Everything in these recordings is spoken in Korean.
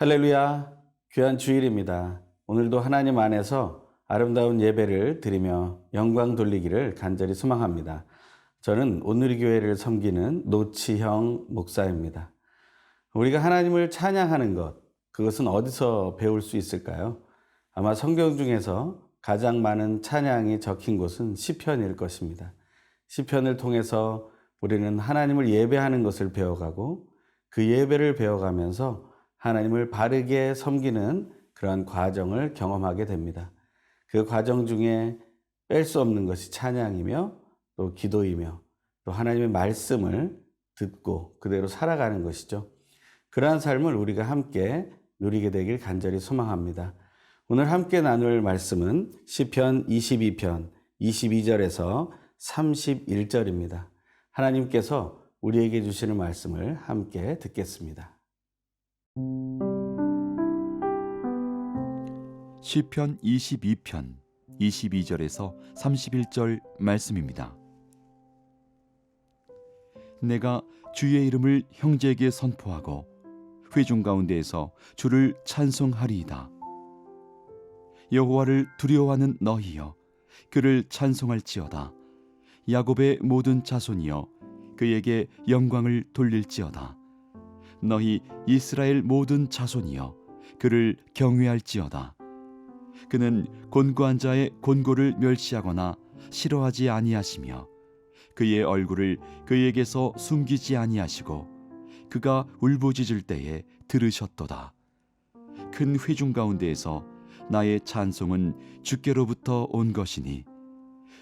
할렐루야, 귀한 주일입니다. 오늘도 하나님 안에서 아름다운 예배를 드리며 영광 돌리기를 간절히 소망합니다. 저는 온누리교회를 섬기는 노치형 목사입니다. 우리가 하나님을 찬양하는 것, 그것은 어디서 배울 수 있을까요? 아마 성경 중에서 가장 많은 찬양이 적힌 곳은 시편일 것입니다. 시편을 통해서 우리는 하나님을 예배하는 것을 배워가고 그 예배를 배워가면서 하나님을 바르게 섬기는 그러한 과정을 경험하게 됩니다. 그 과정 중에 뺄 수 없는 것이 찬양이며 또 기도이며 또 하나님의 말씀을 듣고 그대로 살아가는 것이죠. 그러한 삶을 우리가 함께 누리게 되길 간절히 소망합니다. 오늘 함께 나눌 말씀은 시편 22편 22절에서 31절입니다. 하나님께서 우리에게 주시는 말씀을 함께 듣겠습니다. 시편 22편 22절에서 31절 말씀입니다. 내가 주의 이름을 형제에게 선포하고 회중 가운데에서 주를 찬송하리이다. 여호와를 두려워하는 너희여 그를 찬송할지어다. 야곱의 모든 자손이여 그에게 영광을 돌릴지어다. 너희 이스라엘 모든 자손이여 그를 경외할지어다. 그는 곤고한 자의 곤고를 멸시하거나 싫어하지 아니하시며 그의 얼굴을 그에게서 숨기지 아니하시고 그가 울부짖을 때에 들으셨도다. 큰 회중 가운데에서 나의 찬송은 주께로부터 온 것이니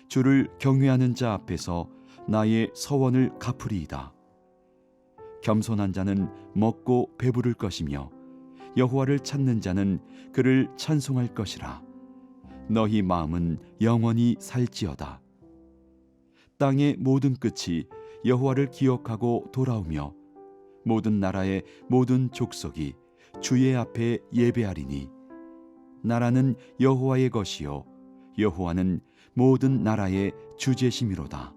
주를 경외하는 자 앞에서 나의 서원을 갚으리이다. 겸손한 자는 먹고 배부를 것이며 여호와를 찾는 자는 그를 찬송할 것이라. 너희 마음은 영원히 살지어다. 땅의 모든 끝이 여호와를 기억하고 돌아오며 모든 나라의 모든 족속이 주의 앞에 예배하리니 나라는 여호와의 것이요 여호와는 모든 나라의 주제심이로다.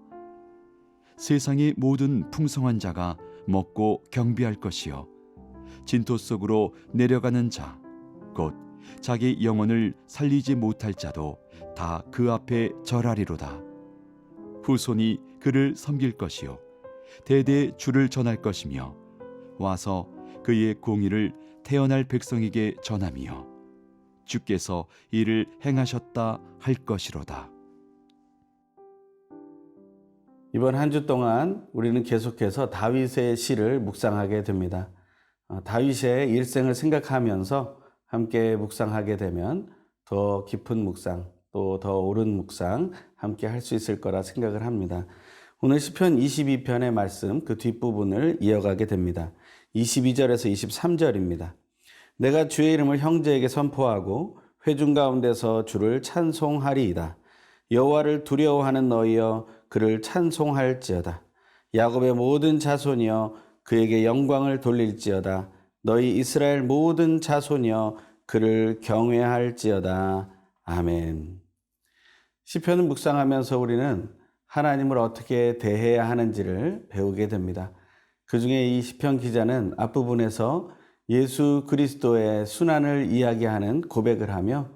세상의 모든 풍성한 자가 먹고 경배할 것이요 진토 속으로 내려가는 자 곧 자기 영혼을 살리지 못할 자도 다 그 앞에 절하리로다. 후손이 그를 섬길 것이요 대대 주를 전할 것이며 와서 그의 공의를 태어날 백성에게 전하며 주께서 이를 행하셨다 할 것이로다. 이번 한 주 동안 우리는 계속해서 다윗의 시를 묵상하게 됩니다. 다윗의 일생을 생각하면서 함께 묵상하게 되면 더 깊은 묵상, 또 더 옳은 묵상 함께 할 수 있을 거라 생각을 합니다. 오늘 시편 22편의 말씀 그 뒷부분을 이어가게 됩니다. 22절에서 23절입니다. 내가 주의 이름을 형제에게 선포하고 회중 가운데서 주를 찬송하리이다. 여호와를 두려워하는 너희여 그를 찬송할지어다. 야곱의 모든 자손이여 그에게 영광을 돌릴지어다. 너희 이스라엘 모든 자손이여 그를 경외할지어다. 아멘. 시편을 묵상하면서 우리는 하나님을 어떻게 대해야 하는지를 배우게 됩니다. 그중에 이 시편 기자는 앞부분에서 예수 그리스도의 순환을 이야기하는 고백을 하며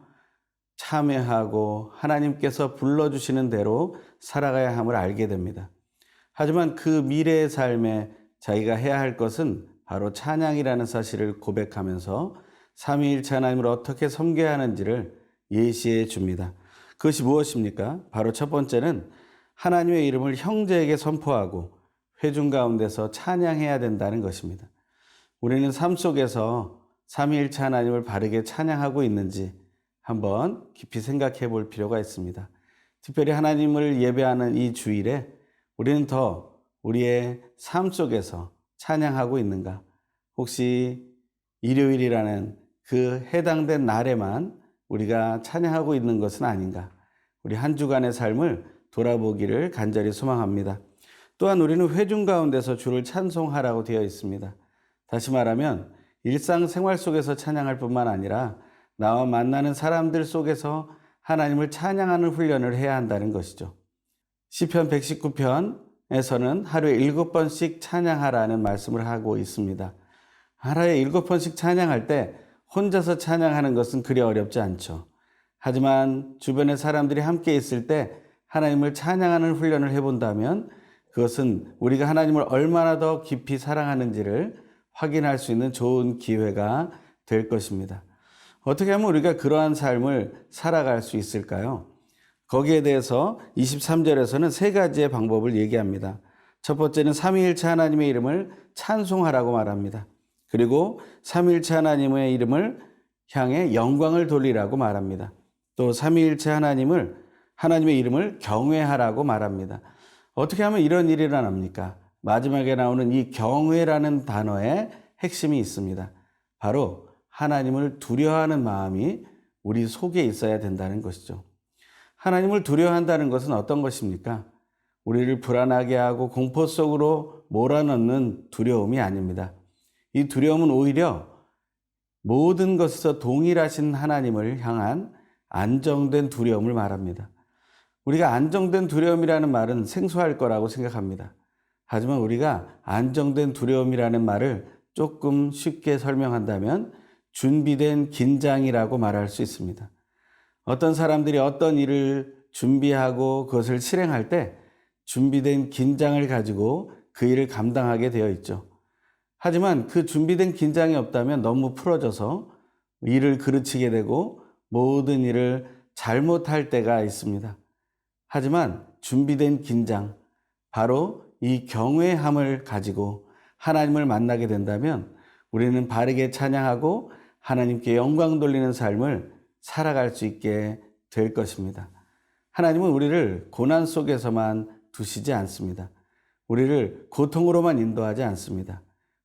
참회하고 하나님께서 불러주시는 대로 살아가야 함을 알게 됩니다. 하지만 그 미래의 삶에 자기가 해야 할 것은 바로 찬양이라는 사실을 고백하면서 삼위일체 하나님을 어떻게 섬겨야 하는지를 예시해 줍니다. 그것이 무엇입니까? 바로 첫 번째는 하나님의 이름을 형제에게 선포하고 회중 가운데서 찬양해야 된다는 것입니다. 우리는 삶 속에서 삼위일체 하나님을 바르게 찬양하고 있는지 한번 깊이 생각해 볼 필요가 있습니다. 특별히 하나님을 예배하는 이 주일에 우리는 더 우리의 삶 속에서 찬양하고 있는가? 혹시 일요일이라는 그 해당된 날에만 우리가 찬양하고 있는 것은 아닌가? 우리 한 주간의 삶을 돌아보기를 간절히 소망합니다. 또한 우리는 회중 가운데서 주를 찬송하라고 되어 있습니다. 다시 말하면 일상생활 속에서 찬양할 뿐만 아니라 나와 만나는 사람들 속에서 하나님을 찬양하는 훈련을 해야 한다는 것이죠. 시편 119편에서는 하루에 7번씩 찬양하라는 말씀을 하고 있습니다. 하루에 7번씩 찬양할 때 혼자서 찬양하는 것은 그리 어렵지 않죠. 하지만 주변에 사람들이 함께 있을 때 하나님을 찬양하는 훈련을 해본다면 그것은 우리가 하나님을 얼마나 더 깊이 사랑하는지를 확인할 수 있는 좋은 기회가 될 것입니다. 어떻게 하면 우리가 그러한 삶을 살아갈 수 있을까요? 거기에 대해서 23절에서는 세 가지의 방법을 얘기합니다. 첫 번째는 삼위일체 하나님의 이름을 찬송하라고 말합니다. 그리고 삼위일체 하나님의 이름을 향해 영광을 돌리라고 말합니다. 또 삼위일체 하나님의 이름을 경외하라고 말합니다. 어떻게 하면 이런 일이 일어납니까? 마지막에 나오는 이 경외라는 단어에 핵심이 있습니다. 바로 하나님을 두려워하는 마음이 우리 속에 있어야 된다는 것이죠. 하나님을 두려워한다는 것은 어떤 것입니까? 우리를 불안하게 하고 공포 속으로 몰아넣는 두려움이 아닙니다. 이 두려움은 오히려 모든 것에서 동일하신 하나님을 향한 안정된 두려움을 말합니다. 우리가 안정된 두려움이라는 말은 생소할 거라고 생각합니다. 하지만 우리가 안정된 두려움이라는 말을 조금 쉽게 설명한다면 준비된 긴장이라고 말할 수 있습니다. 어떤 사람들이 어떤 일을 준비하고 그것을 실행할 때 준비된 긴장을 가지고 그 일을 감당하게 되어 있죠. 하지만 그 준비된 긴장이 없다면 너무 풀어져서 일을 그르치게 되고 모든 일을 잘못할 때가 있습니다. 하지만 준비된 긴장, 바로 이 경외함을 가지고 하나님을 만나게 된다면 우리는 바르게 찬양하고 하나님께 영광 돌리는 삶을 살아갈 수 있게 될 것입니다. 하나님은 우리를 고난 속에서만 두시지 않습니다. 우리를 고통으로만 인도하지 않습니다.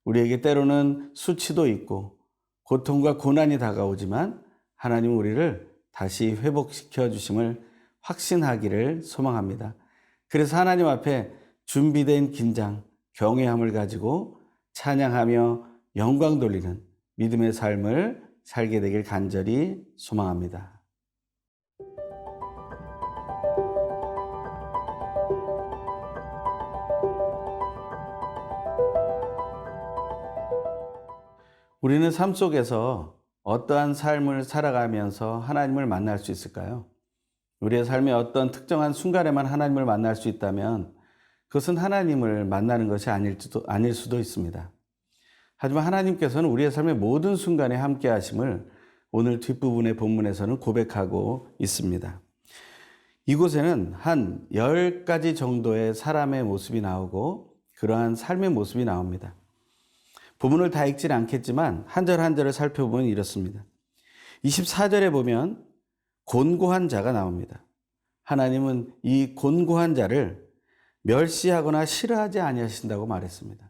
우리에게 때로는 수치도 있고 고통과 고난이 다가오지만 하나님은 우리를 다시 회복시켜 주심을 확신하기를 소망합니다. 그래서 하나님 앞에 준비된 긴장, 경외함을 가지고 찬양하며 영광 돌리는 믿음의 삶을 살게 되길 간절히 소망합니다. 우리는 삶 속에서 어떠한 삶을 살아가면서 하나님을 만날 수 있을까요? 우리의 삶의 어떤 특정한 순간에만 하나님을 만날 수 있다면 그것은 하나님을 만나는 것이 아닐 수도 있습니다. 하지만 하나님께서는 우리의 삶의 모든 순간에 함께 하심을 오늘 뒷부분의 본문에서는 고백하고 있습니다. 이곳에는 한 10가지 정도의 사람의 모습이 나오고 그러한 삶의 모습이 나옵니다. 본문을 다 읽지는 않겠지만 한 절 한 절을 살펴보면 이렇습니다. 24절에 보면 곤고한 자가 나옵니다. 하나님은 이 곤고한 자를 멸시하거나 싫어하지 아니하신다고 말했습니다.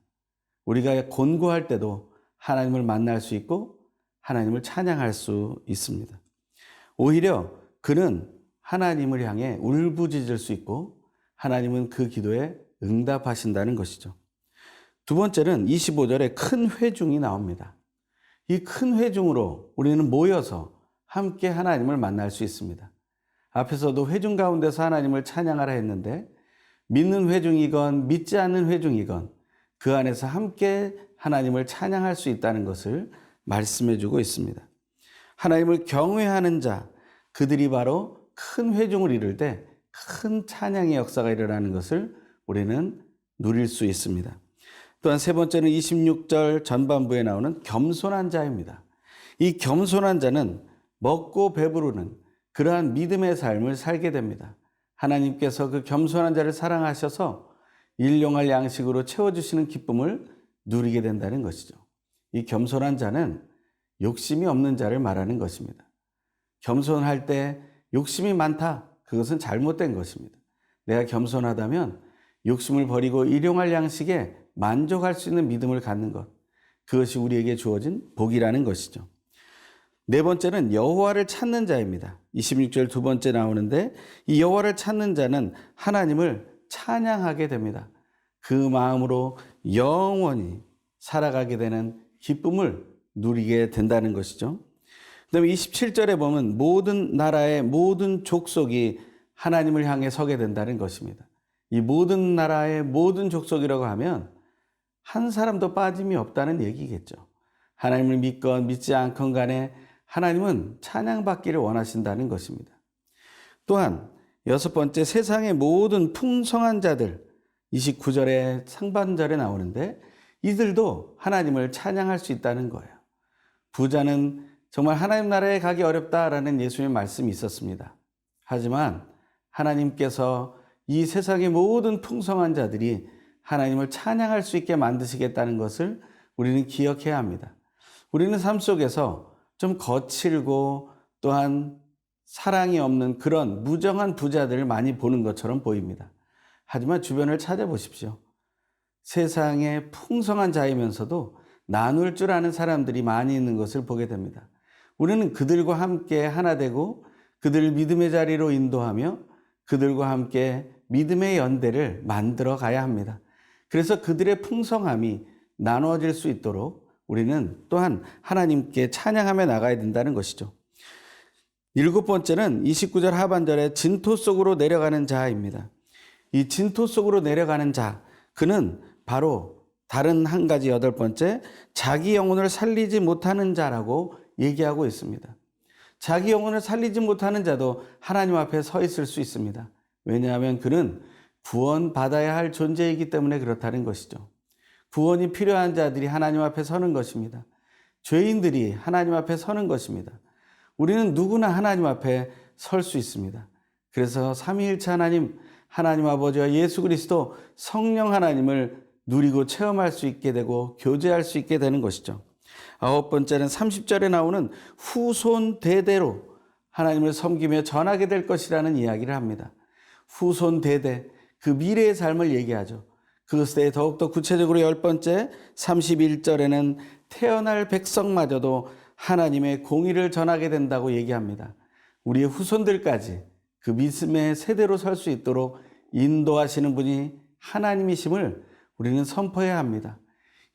우리가 곤고할 때도 하나님을 만날 수 있고 하나님을 찬양할 수 있습니다. 오히려 그는 하나님을 향해 울부짖을 수 있고 하나님은 그 기도에 응답하신다는 것이죠. 두 번째는 25절에 큰 회중이 나옵니다. 이 큰 회중으로 우리는 모여서 함께 하나님을 만날 수 있습니다. 앞에서도 회중 가운데서 하나님을 찬양하라 했는데 믿는 회중이건 믿지 않는 회중이건 그 안에서 함께 하나님을 찬양할 수 있다는 것을 말씀해 주고 있습니다. 하나님을 경외하는 자, 그들이 바로 큰 회중을 이룰 때 큰 찬양의 역사가 일어나는 것을 우리는 누릴 수 있습니다. 또한 세 번째는 26절 전반부에 나오는 겸손한 자입니다. 이 겸손한 자는 먹고 배부르는 그러한 믿음의 삶을 살게 됩니다. 하나님께서 그 겸손한 자를 사랑하셔서 일용할 양식으로 채워주시는 기쁨을 누리게 된다는 것이죠. 이 겸손한 자는 욕심이 없는 자를 말하는 것입니다. 겸손할 때 욕심이 많다. 그것은 잘못된 것입니다. 내가 겸손하다면 욕심을 버리고 일용할 양식에 만족할 수 있는 믿음을 갖는 것. 그것이 우리에게 주어진 복이라는 것이죠. 네 번째는 여호와를 찾는 자입니다. 26절 두 번째 나오는데 이 여호와를 찾는 자는 하나님을 찬양하게 됩니다. 그 마음으로 영원히 살아가게 되는 기쁨을 누리게 된다는 것이죠. 그다음에 27절에 보면 모든 나라의 모든 족속이 하나님을 향해 서게 된다는 것입니다. 이 모든 나라의 모든 족속이라고 하면 한 사람도 빠짐이 없다는 얘기겠죠. 하나님을 믿건 믿지 않건 간에 하나님은 찬양받기를 원하신다는 것입니다. 또한 여섯 번째, 세상의 모든 풍성한 자들, 29절의 상반절에 나오는데 이들도 하나님을 찬양할 수 있다는 거예요. 부자는 정말 하나님 나라에 가기 어렵다라는 예수님의 말씀이 있었습니다. 하지만 하나님께서 이 세상의 모든 풍성한 자들이 하나님을 찬양할 수 있게 만드시겠다는 것을 우리는 기억해야 합니다. 우리는 삶 속에서 좀 거칠고 또한 사랑이 없는 그런 무정한 부자들을 많이 보는 것처럼 보입니다. 하지만 주변을 찾아보십시오. 세상에 풍성한 자이면서도 나눌 줄 아는 사람들이 많이 있는 것을 보게 됩니다. 우리는 그들과 함께 하나 되고 그들을 믿음의 자리로 인도하며 그들과 함께 믿음의 연대를 만들어 가야 합니다. 그래서 그들의 풍성함이 나누어질 수 있도록 우리는 또한 하나님께 찬양하며 나가야 된다는 것이죠. 일곱 번째는 29절 하반절에 진토 속으로 내려가는 자입니다. 이 진토 속으로 내려가는 자, 그는 바로 다른 한 가지 여덟 번째, 자기 영혼을 살리지 못하는 자라고 얘기하고 있습니다. 자기 영혼을 살리지 못하는 자도 하나님 앞에 서 있을 수 있습니다. 왜냐하면 그는 구원받아야 할 존재이기 때문에 그렇다는 것이죠. 구원이 필요한 자들이 하나님 앞에 서는 것입니다. 죄인들이 하나님 앞에 서는 것입니다. 우리는 누구나 하나님 앞에 설 수 있습니다. 그래서 삼위일체 하나님 아버지와 예수 그리스도 성령 하나님을 누리고 체험할 수 있게 되고 교제할 수 있게 되는 것이죠. 아홉 번째는 30절에 나오는 후손 대대로 하나님을 섬기며 전하게 될 것이라는 이야기를 합니다. 후손 대대, 그 미래의 삶을 얘기하죠. 그것에 더욱더 구체적으로 열 번째 31절에는 태어날 백성마저도 하나님의 공의를 전하게 된다고 얘기합니다. 우리의 후손들까지 그 믿음의 세대로 설 수 있도록 인도하시는 분이 하나님이심을 우리는 선포해야 합니다.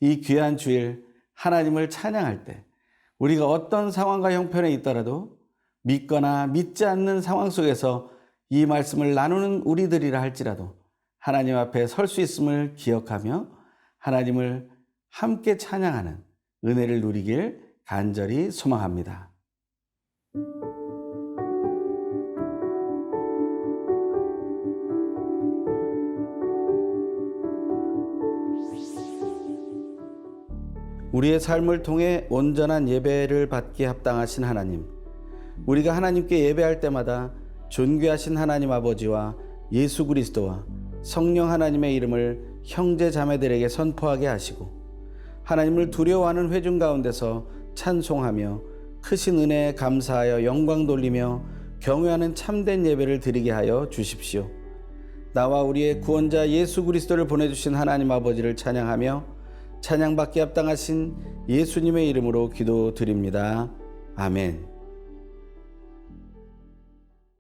이 귀한 주일 하나님을 찬양할 때 우리가 어떤 상황과 형편에 있더라도 믿거나 믿지 않는 상황 속에서 이 말씀을 나누는 우리들이라 할지라도 하나님 앞에 설 수 있음을 기억하며 하나님을 함께 찬양하는 은혜를 누리길 간절히 소망합니다. 우리의 삶을 통해 온전한 예배를 받기에 합당하신 하나님, 우리가 하나님께 예배할 때마다 존귀하신 하나님 아버지와 예수 그리스도와 성령 하나님의 이름을 형제 자매들에게 선포하게 하시고 하나님을 두려워하는 회중 가운데서 찬송하며 크신 은혜에 감사하여 영광 돌리며 경외하는 참된 예배를 드리게 하여 주십시오. 나와 우리의 구원자 예수 그리스도를 보내주신 하나님 아버지를 찬양하며 찬양받기 합당하신 예수님의 이름으로 기도드립니다. 아멘.